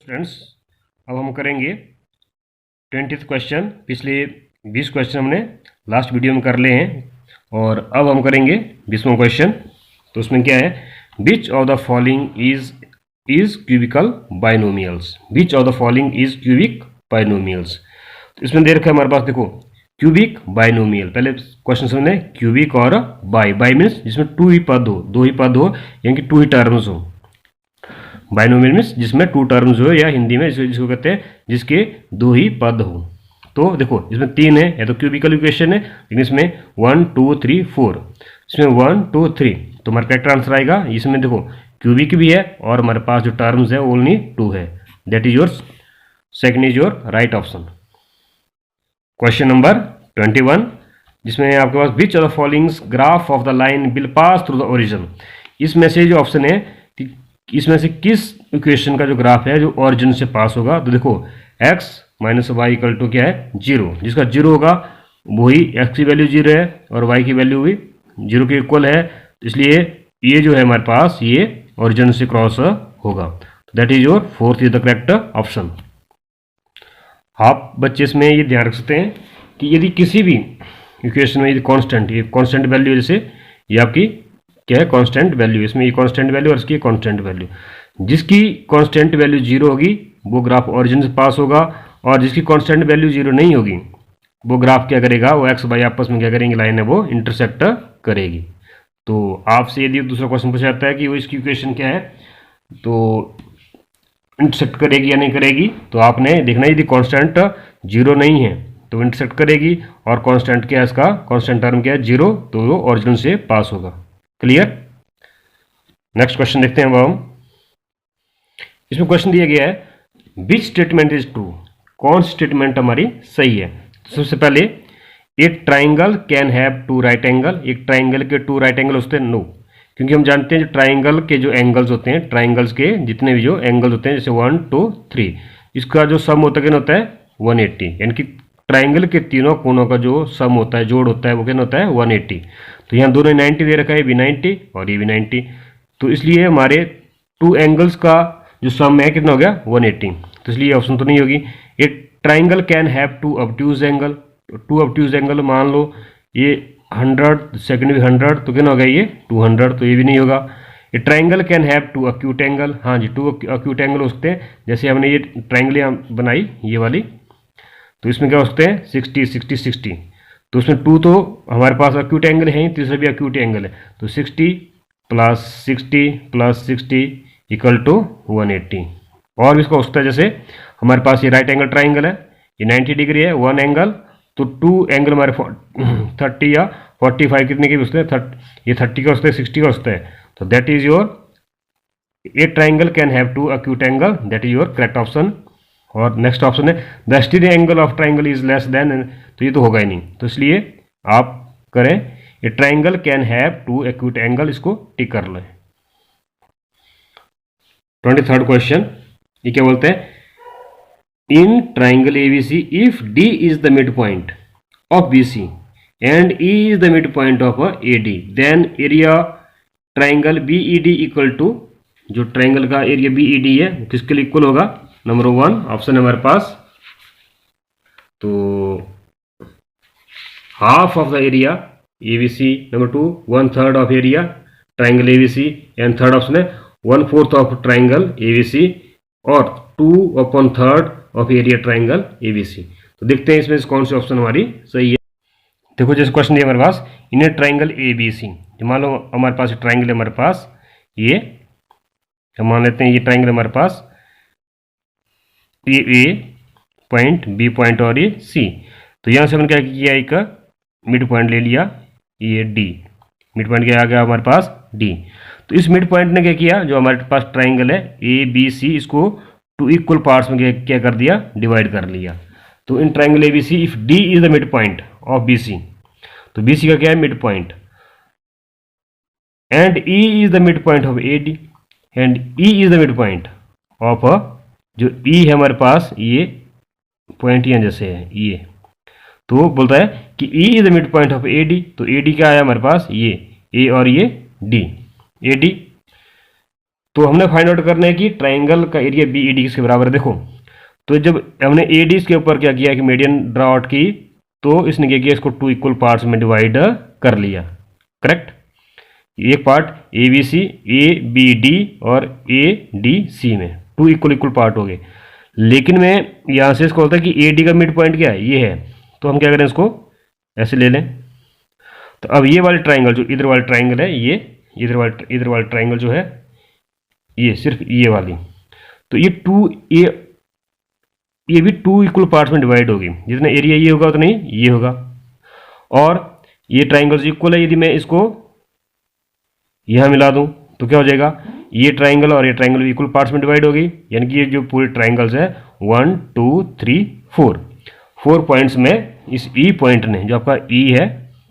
Students, अब हम करेंगे 20th क्वेश्चन। पिछले 20 क्वेश्चन हमने लास्ट वीडियो में कर लिए हैं और अब हम करेंगे 20वां क्वेश्चन। तो उसमें क्या है, which of the following is cubical binomials. Which of the following is cubic binomials. तो इसमें दे रखा है हमारे पास, देखो क्यूबिक बाइनोमियल। पहले क्वेश्चन समझने, क्यूबिक और बाई मीन्स जिसमें दो ही पद हो यानी कि टू ही टर्म्स हो। बाइनोमियल मीन्स जिसमें टू टर्म्स हो, या हिंदी में जिसको कहते हैं जिसके दो ही पद हो। तो देखो इसमें तीन है, या तो क्यूबिकल इक्वेशन है, लेकिन इसमें 1 2 3 4, इसमें 1 2 3, तो हमारा करेक्ट आंसर आएगा। इसमें देखो क्यूबिक भी है और हमारे पास जो टर्म्स है ओनली टू है, that is your second is your right option. Question number 21, जिसमें आपके पास which of the followings graph of the line will pass through the origin. इसमें से जो ऑप्शन है कि इसमें से किस इक्वेशन का जो ग्राफ है जो ओरिजिन से पास होगा। तो देखो x minus Y equal to क्या है, जीरो। जिसका जीरो होगा वही x की वैल्यू जीरो है और y की वैल्यू भी जीरो के इक्वल है, इसलिए ये जो है हमारे पास ये ओरिजिन से क्रॉस होगा। That is your fourth is the correct option. आप बच्चे इसमें ये ध्यान रख सकते हैं कि यदि किसी भी इक्वेशन में यदि कांस्टेंट, ये कांस्टेंट वैल्यू जैसे ये आपकी क्या है, कांस्टेंट वैल्यू, इसमें ये कांस्टेंट वैल्यू और इसकी कांस्टेंट वैल्यू, जिसकी कांस्टेंट वैल्यू जीरो होगी वो ग्राफ ओरिजिन से पास होगा, और जिसकी कांस्टेंट वैल्यू जीरो नहीं होगी वो ग्राफ क्या करेगा, वो एक्स वाई आपस में क्या करेंगे, लाइन है वो इंटरसेक्ट करेगी। तो आपसे यदि दूसरा क्वेश्चन पूछा जाता है कि वो इसकी इक्वेशन क्या है, तो इंटरसेक्ट करेगी या नहीं करेगी, तो आपने देखना यदि कांस्टेंट जीरो नहीं है तो इंटरसेक्ट करेगी, और कांस्टेंट क्या है, इसका कांस्टेंट टर्म क्या है, जीरो, तो वो ओरिजिन से पास होगा। क्लियर। नेक्स्ट क्वेश्चन देखते हैं अब हम। इसमें क्वेश्चन दिया गया है विच स्टेटमेंट इज ट्रू। कौन सी स्टेटमेंट हमारी सही है। तो सबसे पहले, एक triangle can have two right angle. एक ट्राइंगल के टू राइट एंगल होते हैं, नो, क्योंकि हम जानते हैं जो ट्राइंगल के जो एंगल्स होते हैं, ट्राइंगल्स के जितने भी जो एंगल्स होते हैं जैसे 1 2 3, इसका जो सम होता है क्या होता है 180, यानी कि ट्राइंगल के तीनों कोनों का जो सम होता है, जोड़ होता है, वो क्या होता है 180। तो यहाँ दोनों 90 दे रखा है, भी 90 और ये भी 90, तो इसलिए हमारे टू एंगल्स का जो सम है कितना हो गया 180, तो इसलिए ऑप्शन तो नहीं होगी। एक triangle can have two obtuse angle. Two obtuse angle मान लो ये 100, सेकंड भी 100, तो कितना हो गया ये 200, तो ये भी नहीं होगा। ये triangle can have two acute angle. हाँ जी, टू अक्यूट एंगल हो सकते हैं, जैसे हमने ये ट्राइंगल बनाई ये वाली, तो इसमें क्या हो सकते हैं 60 60 60, तो उसमें टू तो हमारे पास अक्यूट एंगल है, तीसरा भी अक्यूट एंगल है, तो 60 प्लस 60 प्लस 60 इक्वल टू 180। और भी इसका हो सकता है, जैसे हमारे पास ये राइट एंगल ट्राइंगल है, ये 90 डिग्री है, वन एंगल, तो टू एंगल हमारे 30 या 45 कितने के भी होते हैं, ये 30 का होता है, 60 का होता है, तो that is your, a triangle can have two acute angle, that is your correct option. और नेक्स्ट ऑप्शन है the exterior angle of triangle is less than, तो ये तो होगा ही नहीं, तो इसलिए आप करें a triangle can have two acute angle, इसको टिक कर लें। 23rd क्वेश्चन, ये क्या बोलते हैं, in triangle ABC if D is the mid point of BC and E is the mid point of AD, then area triangle BED equal to, जो triangle का area BED है किसके लिए इक्वल होगा, नंबर 1 ऑप्शन है हमारे पास, तो half of the area ABC, number 2 1/3 of area triangle ABC, and third option है 1/4 ऑफ ट्राइंगल एबीसी, और 2/3 ऑफ एरिया ट्राइंगल एबीसी। तो देखते हैं इसमें कौन सी ऑप्शन हमारी सही है। देखो जैसे क्वेश्चन दिया हमारे पास, इन ए ट्राइंगल एबीसी, मान लो हमारे पास ट्राइंगल है हमारे पास, ये हम मान लेते हैं ये ट्राइंगल हमारे पास, ये ए पॉइंट, बी पॉइंट और ये सी, तो यहाँ से हमने क्या किया, एक मिड पॉइंट ले लिया, ये डी, मिड पॉइंट क्या आ गया हमारे पास डी। तो इस मिड पॉइंट ने क्या किया, जो हमारे पास ट्राइंगल है ए बी सी, इसको टू इक्वल पार्ट्स में क्या कर दिया, डिवाइड कर लिया। तो in triangle A B C if D is the mid point of B C, तो बी सी का क्या है midpoint, and E is the mid point of A D, and E is the mid point of, जो E है हमारे पास ये point यहाँ जैसे है ये, तो बोलता है कि ई is the mid point of A D, तो ए डी क्या आया हमारे पास, ये ए और ये डी, ए डी तो हमने फाइंड आउट करना है कि ट्राइंगल का एरिया बी ई डी किसके बराबर है। देखो, तो जब हमने ए डी के ऊपर क्या किया कि मीडियन ड्रा आउट की, तो इसने क्या किया, इसको 2 इक्वल पार्ट्स में डिवाइड कर लिया। करेक्ट। एक part A B C, A B D और ए डी सी में 2 इक्वल पार्ट हो गए। लेकिन मैं यहाँ से इसको होता है कि ए डी का मिड पॉइंट क्या है, ये है, तो हम क्या करें, इसको ऐसे ले लें। तो अब ये वाले ट्राइंगल, जो इधर वाला ट्राइंगल है, ये इधर वाला ट्राइंगल जो है, ये सिर्फ ये वाली, तो ये 2 ये भी 2 इक्वल पार्ट्स में डिवाइड होगी। जितना एरिया ये होगा उतना ही ये होगा। और ये ट्राइंगल्स इक्वल है, यदि मैं इसको यहाँ मिला दूँ तो क्या हो जाएगा, ये ट्राइंगल और ये ट्राइंगल भी इक्वल पार्ट्स में डिवाइड होगी। यानी कि ये जो पूरे ट्राइंगल्स है 1 2 3 4 पॉइंट्स में इस ई पॉइंट ने, जो आपका ई है,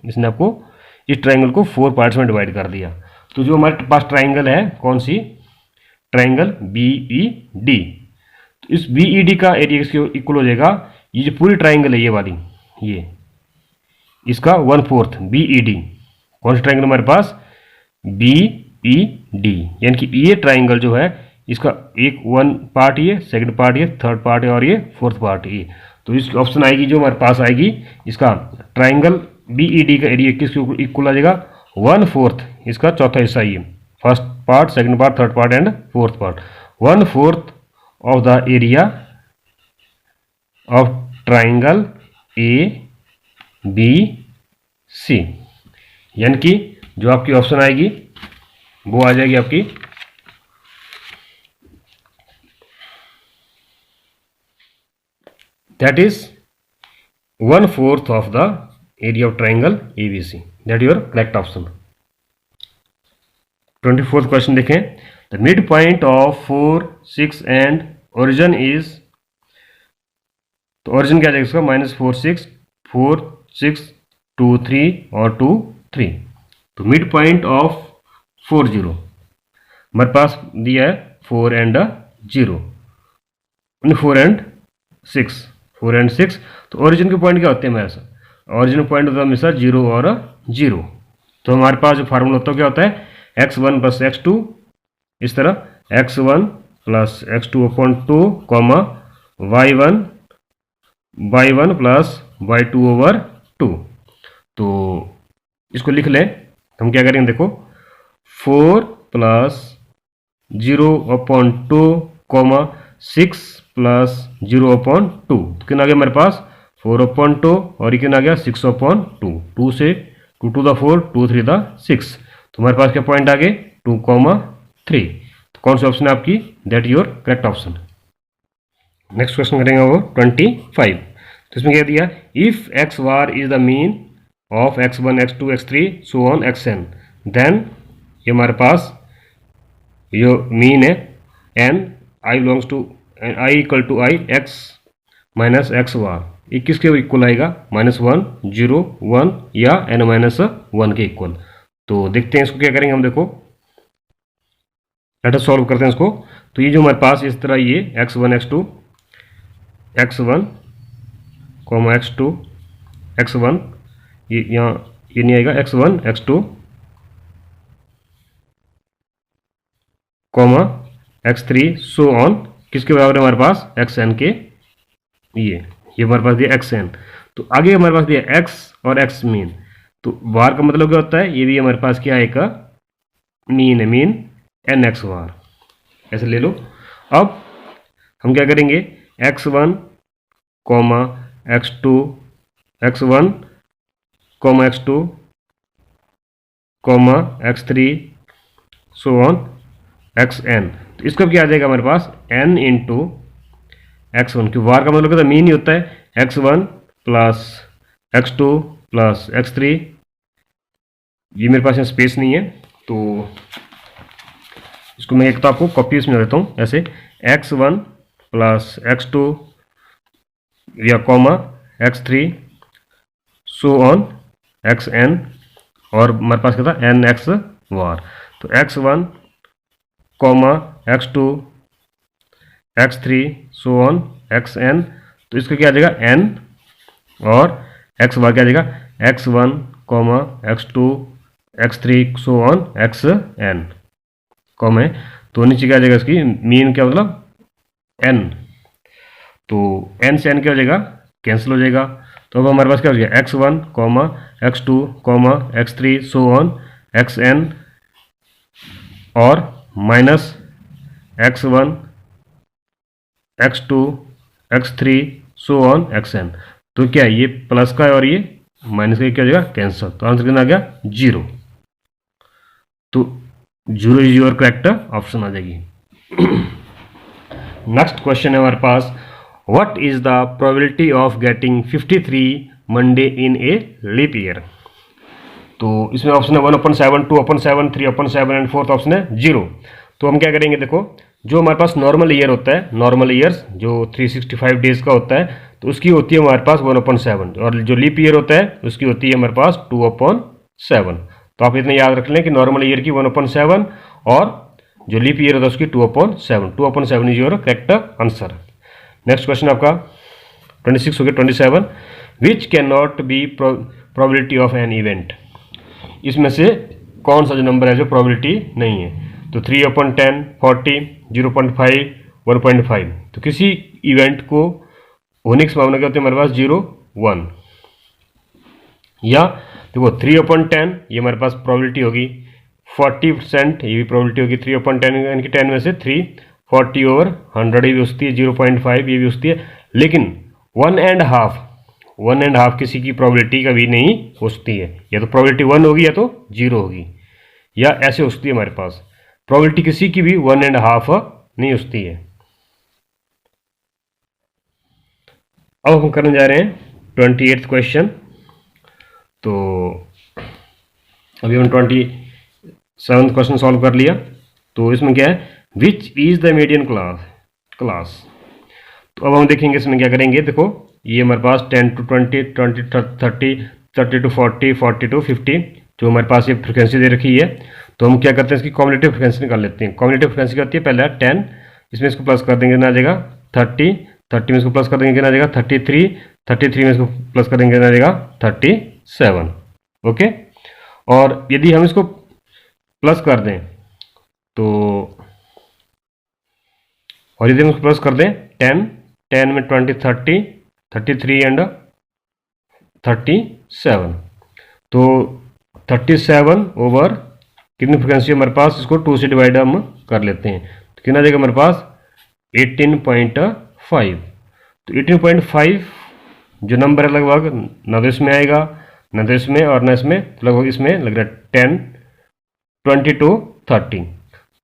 इसने आपको इस ट्राइंगल को 4 पार्ट्स में डिवाइड कर दिया। तो जो हमारे पास ट्राइंगल है, कौन सी, ट्राइंगल बी ई डी, तो इस बी ई डी का एरिया इसके इक्वल हो जाएगा, ये जो पूरी ट्राइंगल है ये वाली, ये इसका 1/4 बी ई डी। कौन सा ट्राइंगल हमारे पास, बी ई डी। यानी कि ये ट्राइंगल जो है, इसका एक 1 पार्ट ये, सेकंड पार्ट ये, थर्ड पार्ट है और ये 4th पार्ट ये। तो इस ऑप्शन आएगी जो हमारे पास आएगी, इसका ट्राइंगल बी ई डी का एरिया किसके इक्वल आ जाएगा, 1/4, इसका चौथा हिस्सा ये, first part, second part, third part and 4th part, 1/4 of the area of triangle A B C. यानी कि जो आपकी ऑप्शन आएगी वो आ जाएगी आपकी that is 1/4 of the area of triangle ABC। That your correct option. 24th question देखें। The mid point of 4 6 and origin is, तो ओरिजिन क्या जाएगा इसका, -4 6 4 6 2 3 और 2 3। तो मिड पॉइंट ऑफ 4 0 हमारे पास दिया है 4 एंड 0, 4 एंड 6। तो ओरिजिन के पॉइंट क्या होते हैं हमारे साथ, ओरिजिन पॉइंट होता है हमेशा 0 और 0। तो हमारे पास जो फार्मूला होता है क्या होता है, x1 + x2, इस तरह x1 + x2 upon 2, y1 + y2 / 2। तो इसको लिख लें, हम क्या करेंगे, देखो 4 + 0 अपॉन 2, 6 + 0 अपॉन 2, तो कितना आ गया हमारे पास 4 अपॉन 2, और ये कितना आ गया 6 अपॉन 2, 2 से 2 to the 4, 2 3 the 6। तो हमारे पास क्या पॉइंट आ गए 2, 3। तो कौन सा ऑप्शन है आपकी, that your correct option. Next question करेंगे वो 25। तो इसमें क्या दिया, if x bar is the mean of x1 x2 x3 so on xn, then ये हमारे पास जो मीन है n i belongs to i = i x - x bar, ये किसके इक्वल आएगा, -1 0 1 या n - 1 के इक्वल। तो देखते हैं इसको क्या करेंगे हम, देखो लेट अस सॉल्व करते हैं इसको। तो ये जो हमारे पास इस तरह ये x1 x2 x1 x2 x1, ये यहाँ ये नहीं आएगा, x1 x2 x3 so on, किसके बराबर है हमारे पास, xn के, ये हमारे पास दिया xn। तो आगे हमारे पास दिया x और x मीन। तो बार का मतलब क्या होता है, ये भी हमारे पास क्या आएगा, मीन है, मीन nx बार, ऐसे ले लो। अब हम क्या करेंगे, x1 x2 x1 x2 x3 so on xn। तो इसका क्या आ जाएगा हमारे पास n × x1, क्योंकि वार का मतलब क्या मीन ही होता है, x1 + x2 + x3। ये मेरे पास यहाँ स्पेस नहीं है, तो इसको मैं एक तो आपको कॉपी में देता हूँ ऐसे, x1 + x2 या x3 सो ऑन xn, और हमारे पास क्या था nx वार। तो x1 x2 x3 so on xn, तो इसका क्या आ जाएगा n, और x बार क्या आ जाएगा x1 x2 x3 so on xn, com है। तो नीचे क्या आ जाएगा इसकी मीन क्या मतलब n, तो n से n क्या हो जाएगा कैंसिल हो जाएगा। तो अब हमारे पास क्या हो जाएगा x1, x2, x3 so on xn और minus x1, x2, x3 so on xn। तो क्या है ये प्लस का है और ये माइनस का क्या हो जाएगा कैंसिल। तो आंसर कितना आ गया 0। तो 0 इज योर करेक्ट ऑप्शन आ जाएगी। नेक्स्ट क्वेश्चन है हमारे पास, what is the probability of getting 53 Monday in a leap year. तो इसमें ऑप्शन है 1/7, 2/7, 3/7 एंड फोर्थ ऑप्शन है 0। तो हम क्या करेंगे, देखो जो हमारे पास नॉर्मल ईयर होता है, नॉर्मल ईयर्स जो 365 डेज का होता है, तो उसकी होती है हमारे पास 1/7 और जो लीप ईयर होता है उसकी होती है हमारे पास 2/7। तो आप इतना याद रख लें कि नॉर्मल ईयर की 1/7 और जो लीप ईयर होता है उसकी 2/7। 2/7 is your correct answer. Next question आपका 26 हो गया। 27, which can not be probability of an event. इसमें से कौन सा जो नंबर है जो प्रोबेबिलिटी नहीं है। तो 3/10, 40, 0.5, 1.5। तो किसी इवेंट को होने की संभावना क्या होती है हमारे पास 0, 1। या देखो 3/10 ये हमारे पास प्रोबेबिलिटी होगी, 40% ये भी प्रोबेबिलिटी होगी। 3/10 यानी कि 10 में से 3, 40/100 ये भी उसती है, 0.5 ये भी उसती है। लेकिन 1.5 किसी की प्रोबेबिलिटी कभी नहीं उसती है, या तो प्रोबेबिलिटी 1 होगी या तो 0 होगी, या ऐसे उसती है हमारे पास। प्रोबेबिलिटी किसी की भी 1.5 नहीं उसती है। अब हम करने जा रहे हैं 28th क्वेश्चन। तो अभी हम 27th क्वेश्चन सॉल्व कर लिया। तो इसमें क्या है, which is the median class. तो अब हम देखेंगे इसमें क्या करेंगे। देखो ये हमारे पास 10 to 20, 20 to 30, 30 to 40, 40 to 50 जो हमारे पास ये फ्रिक्वेंसी दे रखी है। तो हम क्या करते हैं, इसकी कॉम्बिनेटिव फ्रिक्वेंसी निकाल लेते हैं। कॉम्बिनेटिव फ्रिक्वेंसी क्या होती है, पहले 10, इसमें इसको प्लस कर देंगे, कितना आ जाएगा 30, 30 में इसको प्लस कर देंगे, कितना आ जाएगा 33, 33 में इसको प्लस कर देंगे, कितना आ जाएगा 37। ओके, और यदि हम इसको प्लस कर दें तो, और यदि हम इसको प्लस कर दें 10, 10 में 20, 30, 33 एंड 37। तो 37 ओवर कितनी फ्रिक्वेंसी हमारे पास, इसको 2 से डिवाइड हम कर लेते हैं। तो कितना देगा हमारे पास 18.5। तो 18.5 जो नंबर है लगभग ना तो इसमें आएगा ना तो इसमें और ना इसमें, लगभग इसमें लग रहा है 10, 20 to 30।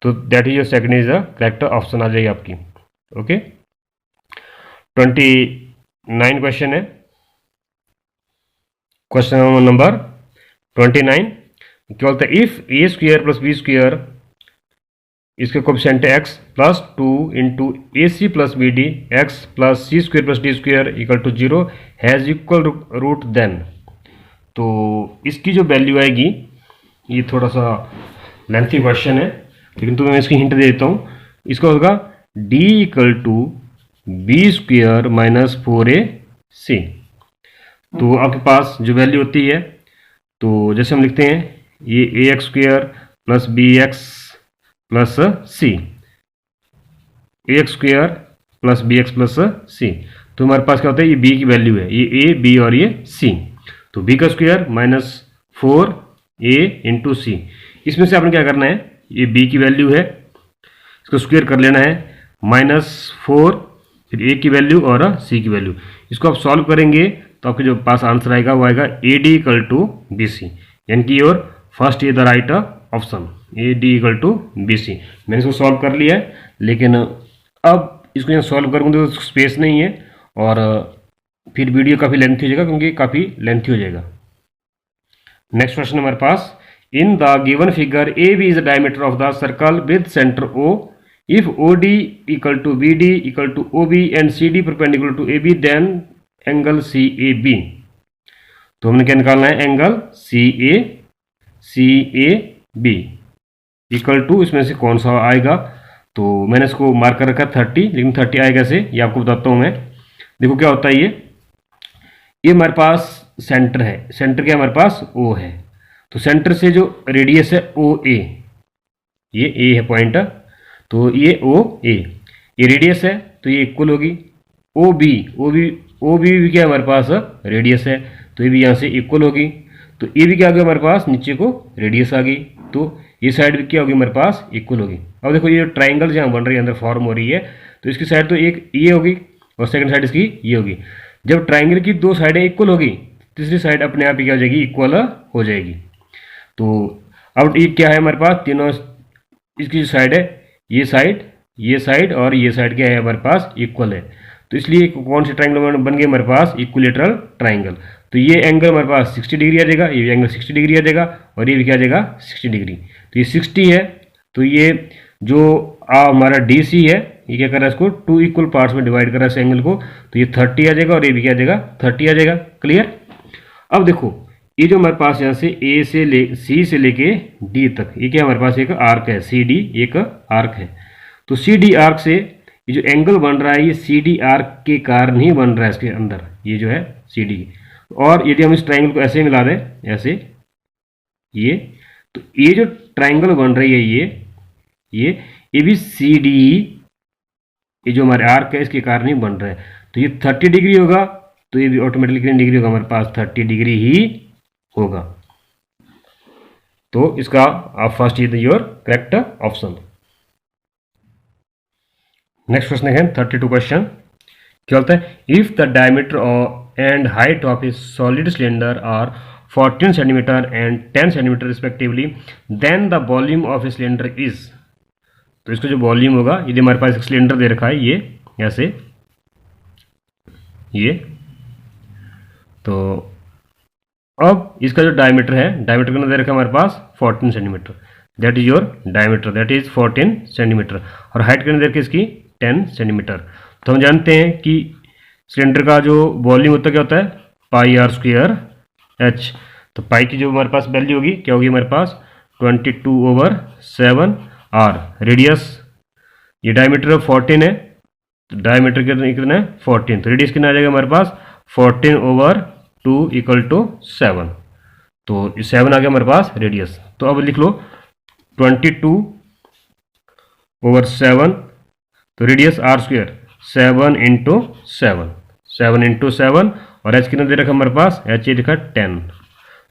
तो that is your second is the correct option आ जाएगी आपकी। ओके, 29 क्वेश्चन है। क्वेश्चन नंबर 29 क्या बोलता है, if a square plus b square इसके coefficient x plus 2 into a c plus b d x plus c square plus d square equal to 0 has equal root then. तो इसकी जो value आएगी, ये थोड़ा सा लेंथी क्वेश्चन है लेकिन तुम्हें मैं इसकी हिंट दे देता हूँ। इसका होगा d equal to B square minus 4ac। तो आपके पास जो वैल्यू होती है, तो जैसे हम लिखते हैं ये a x square plus b x plus c, a x square plus b x plus c. तो हमारे पास क्या होता है, ये बी की वैल्यू है, ये ए बी और ये सी। तो बी का स्क्वायर माइनस 4a इंटू सी। इसमें से आपने क्या करना है, ये बी की वैल्यू है इसको स्क्वायर कर लेना है, -4 फिर ए की वैल्यू और सी की वैल्यू। इसको आप सॉल्व करेंगे तो आपके जो पास आंसर आएगा वो आएगा A D equal to B C, यानी कि your first is the right option, A D equal to B C. मैंने इसको सॉल्व कर लिया है, लेकिन अब इसको यहाँ सॉल्व करूँगा तो स्पेस नहीं है और फिर वीडियो काफ़ी लेंथी हो जाएगा, क्योंकि काफ़ी लेंथी हो जाएगा। नेक्स्ट क्वेश्चन हमारे पास, in the given figure A B is the diameter of the circle with center O, if O D equal to B D equal to O B and C D perpendicular to A B then angle C A B. तो हमने क्या निकालना है, angle C A B equal to, इसमें से कौन सा आएगा। तो मैंने इसको मार्क कर रखा 30, लेकिन 30 आएगा से ये आपको बताता हूँ मैं। देखो क्या होता है, ये हमारे पास सेंटर है, सेंटर क्या हमारे पास ओ है। तो सेंटर से जो रेडियस है ओ ए, ये ए है पॉइंट, तो ये ओ ए, ये रेडियस है तो ये इक्वल होगी ओ बी, ओ बी भी क्या हमारे पास रेडियस है, तो ये भी यहाँ से इक्वल होगी। तो ये भी क्या आ गया हमारे पास, नीचे को रेडियस आ गई, तो ये साइड भी क्या होगी हमारे पास, इक्वल होगी। अब देखो ये ट्राइंगल जहाँ बन रही है अंदर फॉर्म हो रही है, तो इसकी साइड तो एक ये होगी और सेकंड साइड इसकी ये होगी। जब ट्राइंगल की दो साइडें इक्वल होगी, तीसरी साइड अपने आप ही क्या हो जाएगी, इक्वल हो जाएगी। तो अब ये क्या है हमारे पास, तीनों इसकी साइड है, ये साइड और ये साइड क्या है हमारे पास, इक्वल है। तो इसलिए कौन से ट्राइंगल बन गए हमारे पास, इक्विलेटरल ट्राइंगल। तो ये एंगल हमारे पास 60 डिग्री आ जाएगा, ये भी एंगल 60 डिग्री आ जाएगा और ये भी क्या आ जाएगा 60 डिग्री। तो ये 60 है, तो ये जो हमारा डी सी है ये क्या कर रहा है, इसको 2 इक्वल पार्ट्स में डिवाइड कर रहा है इस एंगल को, तो ये 30 आ जाएगा और ये भी क्या आ जाएगा 30 आ जाएगा। क्लियर। अब देखो ये जो हमारे पास यहाँ से ए से सी से लेके डी तक, ये क्या हमारे पास एक आर्क है, सी डी एक आर्क है। तो सी डी आर्क से ये जो एंगल बन रहा है, ये सी डी आर्क के कारण ही बन रहा है इसके अंदर, ये जो है सी डी। और यदि हम इस ट्राइंगल को ऐसे मिला दें, ऐसे ये, तो ये जो ट्राइंगल बन रही है ये भी सी डी, ये जो हमारे आर्क है इसके कारण ही बन रहा है। तो ये 30 डिग्री होगा, तो ये भी ऑटोमेटिकली कितनी डिग्री होगा हमारे पास, 30 डिग्री ही होगा। तो इसका आप first is your correct option. Next question है 32 क्वेश्चन। क्या होता है, if the diameter and height of a solid cylinder are 14 centimetre and 10 centimetre respectively, then the volume of a cylinder is. तो इसका जो वॉल्यूम होगा, यदि हमारे पास एक सिलेंडर दे रखा है ये ऐसे, ये तो अब इसका जो डायमीटर है, डायमीटर कितना दे रखा है हमारे पास 14 centimetre, that is your diameter, that is 14 centimetre. और हाइट कितने दे रखी है इसकी 10 सेंटीमीटर। तो हम जानते हैं कि सिलेंडर का जो वॉल्यूम होता है क्या होता है, पाई आर स्क्वायर एच। तो पाई की जो हमारे पास वैल्यू होगी क्या होगी हमारे पास 22/7 आर। रेडियस, ये डायमीटर 14 है, तो डायमीटर कितना है 14, तो रेडियस कितना आ जाएगा हमारे पास 14/2 = 7। तो 7 आ गया हमारे पास रेडियस। तो अब लिख लो 22/7, तो रेडियस आर स्क्वायर 7 × 7 और एच कितना दे रखा हमारे पास, एच ये लिखा 10।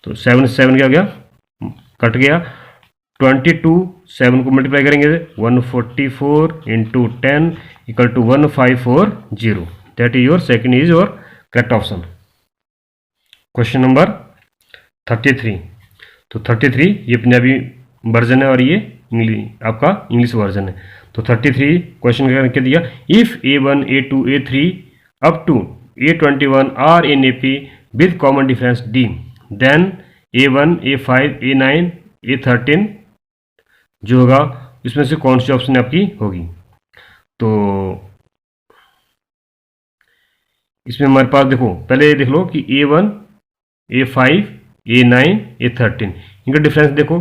तो 7 7 क्या हो गया, कट गया। 22 7 को मल्टीप्लाई करेंगे 144 × 10 = 1540, that is your second is your correct option. Question number 33। तो 33 ये पंजाबी वर्जन है और ये आपका इंग्लिश वर्जन है। तो 33 क्वेश्चन करके दिया, if A1 A2 A3 up to A21 are in AP with common difference D, then A1 A5 A9 A13 जो होगा इसमें से कौन सी ऑप्शन आपकी होगी। तो इसमें हमारे पास देखो, पहले देख लो कि A1 A5 A9 A13 इनका डिफरेंस देखो,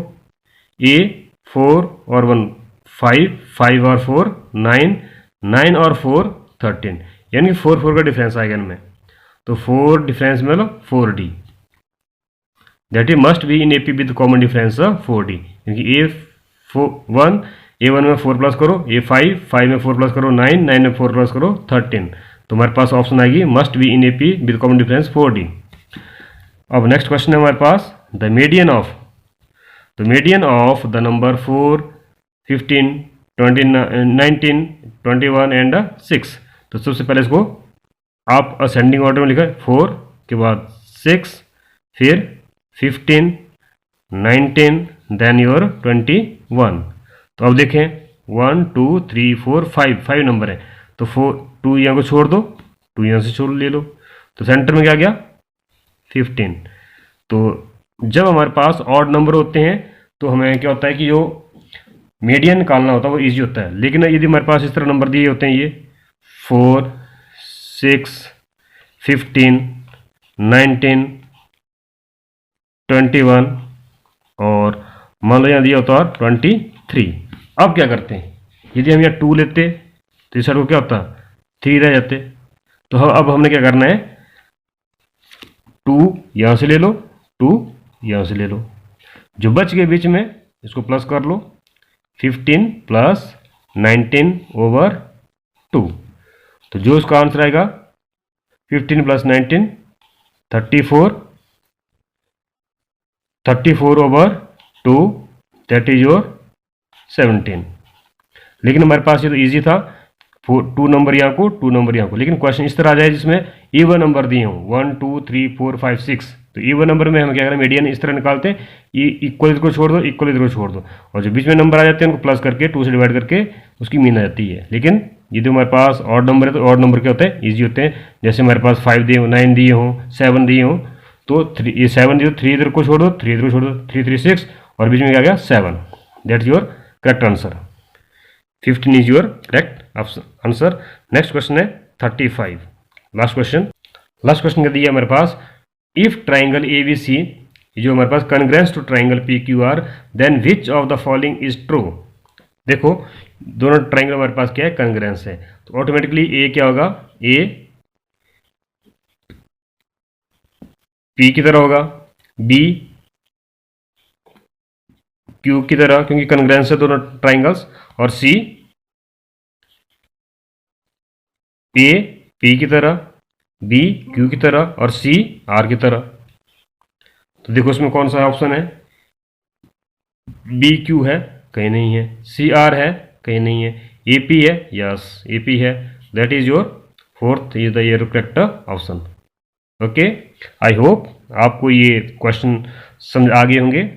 A4 और 1 5, 5 और 4 9, 9 और 4 13, यानी 4 4 का डिफरेंस आएगा इनमें। तो 4 डिफरेंस में 4D, that is must be in AP with common difference 4D, क्योंकि A1 में 4 प्लस करो, A5 5 में 4 प्लस करो 9, 9 में 4 प्लस करो 13, तो हमारे पास ऑप्शन आएगी must be in AP with common difference 4D। अब नेक्स्ट क्वेश्चन है हमारे पास, the median of the number 4 15 19 21 and 6। तो सबसे पहले इसको आप असेंडिंग ऑर्डर में लिखा है, 4 के बाद 6 फिर 15 19 देन योर 21। तो अब देखें 1 2 3 4 5 नंबर है, तो 2 यहाँ को छोड़ दो, 2 यहाँ से छोड़ ले लो, तो सेंटर में क्या गया 15। तो जब हमारे पास ऑड नंबर होते हैं तो हमें क्या होता है कि जो मीडियन निकालना होता है वो इजी होता है, लेकिन यदि हमारे पास इस तरह नंबर दिए होते हैं ये 4 6 15 19 21 और मान लो यहाँ दिया होता है 23। अब क्या करते हैं, यदि हम यहाँ 2 लेते तो इस साइड को क्या होता 3 रह जाते। तो अब हमने क्या करना है, 2 यहाँ से ले लो, 2 यहाँ से ले लो, जो बच गए बीच में इसको प्लस कर लो, 15 + 19/2। तो जो इसका आंसर आएगा 15 + 19 34, 34/2 दैट इज योर 17। लेकिन हमारे पास ये तो इजी था, 2 नंबर यहाँ को 2 नंबर यहाँ को, लेकिन क्वेश्चन इस तरह आ जाए जिसमें इवन नंबर दिए हों 1 2 3 4 5 6। तो इवन नंबर में हम क्या करें, मीडियन इस तरह निकालते हैं, इक्वल को छोड़ दो, इक्वल को छोड़ दो, और जो बीच में नंबर आ जाते हैं उनको प्लस करके 2 से डिवाइड करके उसकी मीन आ जाती है। लेकिन यदि हमारे पास ऑड नंबर है तो ऑड नंबर क्या होते हैं, ईजी होते हैं। जैसे हमारे पास 5 दिए हों, 9 दिए हों, 7 दिए हों, तो 3 ये 7 दिए, 3 इधर को छोड़ दो, 3 इधर को छोड़ दो, 3 3 6 और बीच में क्या गया 7। That is your correct answer. 15 is your correct answer. Next question है 35, लास्ट क्वेश्चन क्या दिया हमारे पास, इफ ट्राइंगल ABC जो हमारे पास congruence to triangle PQR then which of the following is true. देखो दोनों ट्राइंगल हमारे पास क्या है, कॉन्ग्रेंस है, तो ऑटोमेटिकली ए क्या होगा, ए P की तरह होगा, B Q की तरह क्योंकि कॉन्ग्रेंस है दोनों ट्राइंगल्स, और C A P की तरह, B Q की तरह और C R की तरह। तो देखो इसमें कौन सा ऑप्शन है, B Q है, कहीं नहीं है, C R है, कहीं नहीं है, A P है, यस A P है, that is your fourth is the your correct option. Okay, I hope आपको ये क्वेश्चन समझ आ गए होंगे,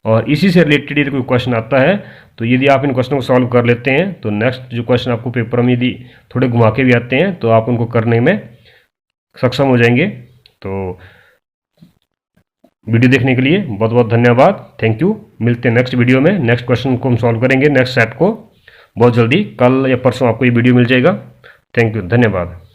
और इसी से रिलेटेड यदि कोई क्वेश्चन आता है तो यदि आप इन क्वेश्चनों को सॉल्व कर लेते हैं तो नेक्स्ट जो क्वेश्चन आपको पेपर में यदि थोड़े घुमा के भी आते हैं तो आप उनको करने में सक्षम हो जाएंगे। तो वीडियो देखने के लिए बहुत बहुत धन्यवाद, थैंक यू। मिलते हैं नेक्स्ट वीडियो में, नेक्स्ट क्वेश्चन को हम सॉल्व करेंगे, नेक्स्ट सेट को बहुत जल्दी, कल या परसों आपको ये वीडियो मिल जाएगा। थैंक यू, धन्यवाद।